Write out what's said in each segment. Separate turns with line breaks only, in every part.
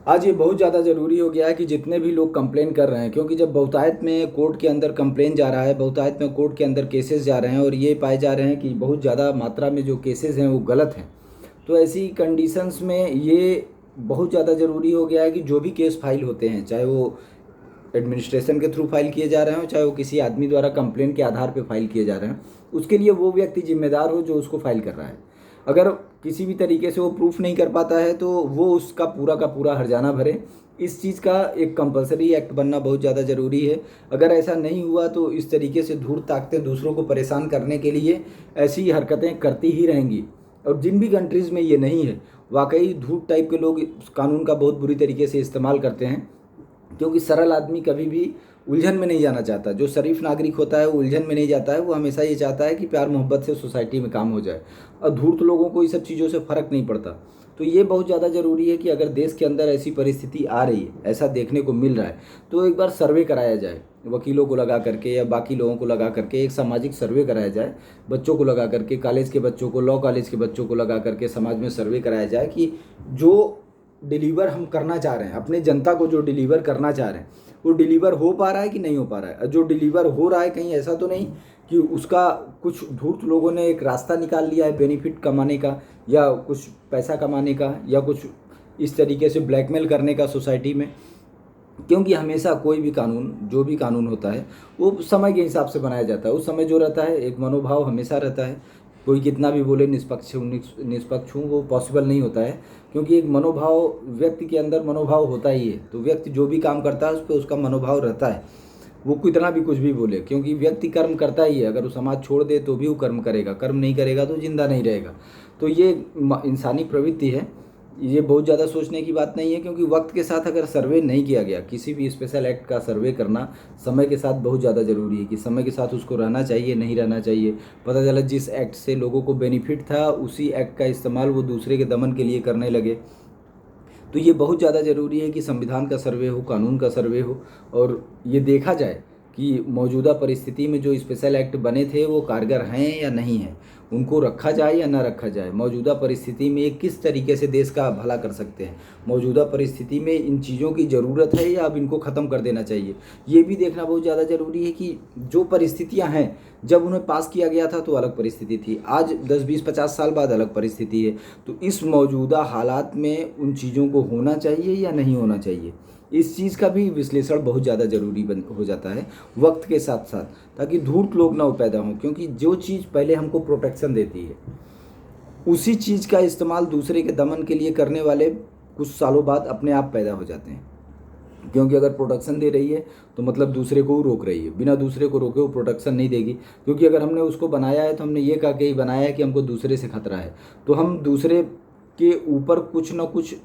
आज ये बहुत ज़्यादा ज़रूरी हो गया है कि जितने भी लोग कंप्लेन कर रहे हैं, क्योंकि जब बहुतायत में कोर्ट के अंदर कंप्लेन जा रहा है, बहुतायत में कोर्ट के अंदर केसेस जा रहे हैं और ये पाए जा रहे हैं कि बहुत ज़्यादा मात्रा में जो केसेस हैं वो गलत हैं, तो ऐसी कंडीशंस में ये बहुत ज़्यादा ज़रूरी हो गया है कि जो भी केस फाइल होते हैं, चाहे वो एडमिनिस्ट्रेशन के थ्रू फाइल किए जा रहे हो, चाहे वो किसी आदमी द्वारा कंप्लेन के आधार पर फाइल किए जा रहे हैं, उसके लिए वो व्यक्ति जिम्मेदार हो जो उसको फाइल कर रहा है। अगर किसी भी तरीके से वो प्रूफ नहीं कर पाता है तो वो उसका पूरा का पूरा हर्जाना भरे। इस चीज़ का एक कंपलसरी एक्ट बनना बहुत ज़्यादा ज़रूरी है। अगर ऐसा नहीं हुआ तो इस तरीके से धूर्त ताकतें दूसरों को परेशान करने के लिए ऐसी हरकतें करती ही रहेंगी। और जिन भी कंट्रीज़ में ये नहीं है, वाकई धूर्त टाइप के लोग इस कानून का बहुत बुरी तरीके से इस्तेमाल करते हैं, क्योंकि सरल आदमी कभी भी उलझन में नहीं जाना चाहता। जो शरीफ नागरिक होता है वो उलझन में नहीं जाता है, वो हमेशा ये चाहता है कि प्यार मोहब्बत से सोसाइटी में काम हो जाए। और धूर्त लोगों को ये सब चीज़ों से फ़र्क नहीं पड़ता। तो ये बहुत ज़्यादा ज़रूरी है कि अगर देश के अंदर ऐसी परिस्थिति आ रही है, ऐसा देखने को मिल रहा है, तो एक बार सर्वे कराया जाए, वकीलों को लगा करके या बाकी लोगों को लगा करके एक सामाजिक सर्वे कराया जाए, बच्चों को लगा करके, कॉलेज के बच्चों को, लॉ कॉलेज के बच्चों को लगा करके समाज में सर्वे कराया जाए कि जो डिलीवर हम करना चाह रहे हैं, अपने जनता को जो डिलीवर करना चाह रहे हैं, वो डिलीवर हो पा रहा है कि नहीं हो पा रहा है। और जो डिलीवर हो रहा है, कहीं ऐसा तो नहीं कि उसका कुछ धूर्त लोगों ने एक रास्ता निकाल लिया है बेनिफिट कमाने का, या कुछ पैसा कमाने का, या कुछ इस तरीके से ब्लैकमेल करने का सोसाइटी में। क्योंकि हमेशा कोई भी कानून, जो भी कानून होता है, वो समय के हिसाब से बनाया जाता है। उस समय जो रहता है, एक मनोभाव हमेशा रहता है। कोई कितना भी बोले निष्पक्ष हूँ निष्पक्ष हूँ, वो पॉसिबल नहीं होता है। क्योंकि एक मनोभाव, व्यक्ति के अंदर मनोभाव होता ही है, तो व्यक्ति जो भी काम करता है उस पर उसका मनोभाव रहता है। वो कितना भी कुछ भी बोले, क्योंकि व्यक्ति कर्म करता ही है। अगर वो समाज छोड़ दे तो भी वो कर्म करेगा, कर्म नहीं करेगा तो जिंदा नहीं रहेगा। तो ये इंसानी प्रवृत्ति है। ये बहुत ज़्यादा सोचने की बात नहीं है, क्योंकि वक्त के साथ अगर सर्वे नहीं किया गया, किसी भी स्पेशल एक्ट का सर्वे करना समय के साथ बहुत ज़्यादा ज़रूरी है कि समय के साथ उसको रहना चाहिए, नहीं रहना चाहिए। पता चला जिस एक्ट से लोगों को बेनिफिट था, उसी एक्ट का इस्तेमाल वो दूसरे के दमन के लिए करने लगे। तो ये बहुत ज़्यादा ज़रूरी है कि संविधान का सर्वे हो, कानून का सर्वे हो, और ये देखा जाए कि मौजूदा परिस्थिति में जो स्पेशल एक्ट बने थे वो कारगर हैं या नहीं हैं, उनको रखा जाए या ना रखा जाए। मौजूदा परिस्थिति में ये किस तरीके से देश का भला कर सकते हैं, मौजूदा परिस्थिति में इन चीज़ों की ज़रूरत है या अब इनको ख़त्म कर देना चाहिए। ये भी देखना बहुत ज़्यादा ज़रूरी है कि जो परिस्थितियाँ हैं, जब उन्हें पास किया गया था तो अलग परिस्थिति थी, आज 10-20-50 साल बाद अलग परिस्थिति है। तो इस मौजूदा हालात में उन चीज़ों को होना चाहिए या नहीं होना चाहिए, इस चीज़ का भी विश्लेषण बहुत ज़्यादा ज़रूरी हो जाता है वक्त के साथ साथ, ताकि धूर्त लोग ना पैदा हों। क्योंकि जो चीज़ पहले हमको प्रोटेक्शन देती है, उसी चीज़ का इस्तेमाल दूसरे के दमन के लिए करने वाले कुछ सालों बाद अपने आप पैदा हो जाते हैं। क्योंकि अगर प्रोटेक्शन दे रही है तो मतलब दूसरे को रोक रही है, बिना दूसरे को रोके वो प्रोटेक्शन नहीं देगी। क्योंकि अगर हमने उसको बनाया है तो हमने ये कह के ही बनाया है कि हमको दूसरे से खतरा है, तो हम दूसरे के ऊपर कुछ ना कुछ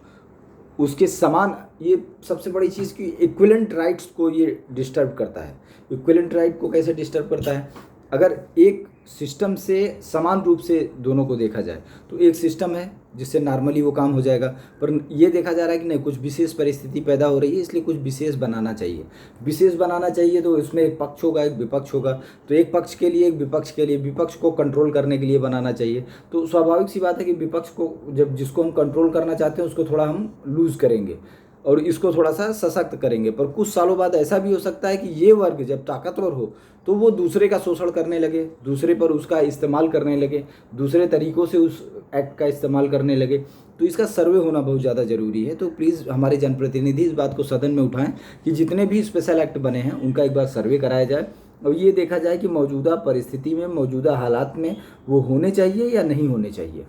उसके समान, ये सबसे बड़ी चीज़ की इक्विवेलेंट राइट्स को ये डिस्टर्ब करता है। इक्विवेलेंट राइट को कैसे डिस्टर्ब करता है? अगर एक सिस्टम से समान रूप से दोनों को देखा जाए, तो एक सिस्टम है जिससे नॉर्मली वो काम हो जाएगा, पर ये देखा जा रहा है कि नहीं, कुछ विशेष परिस्थिति पैदा हो रही है, इसलिए कुछ विशेष बनाना चाहिए। विशेष बनाना चाहिए तो इसमें एक पक्ष होगा, एक विपक्ष होगा, तो एक पक्ष के लिए, एक विपक्ष के लिए, विपक्ष को कंट्रोल करने के लिए बनाना चाहिए। तो स्वाभाविक सी बात है कि विपक्ष को, जब जिसको हम कंट्रोल करना चाहते हैं उसको थोड़ा हम लूज़ करेंगे और इसको थोड़ा सा सशक्त करेंगे। पर कुछ सालों बाद ऐसा भी हो सकता है कि ये वर्ग जब ताकतवर हो तो वो दूसरे का शोषण करने लगे, दूसरे पर उसका इस्तेमाल करने लगे, दूसरे तरीक़ों से उस एक्ट का इस्तेमाल करने लगे। तो इसका सर्वे होना बहुत ज़्यादा ज़रूरी है। तो प्लीज़ हमारे जनप्रतिनिधि इस बात को सदन में उठाएं कि जितने भी स्पेशल एक्ट बने हैं उनका एक बार सर्वे कराया जाए और ये देखा जाए कि मौजूदा परिस्थिति में, मौजूदा हालात में वो होने चाहिए या नहीं होने चाहिए।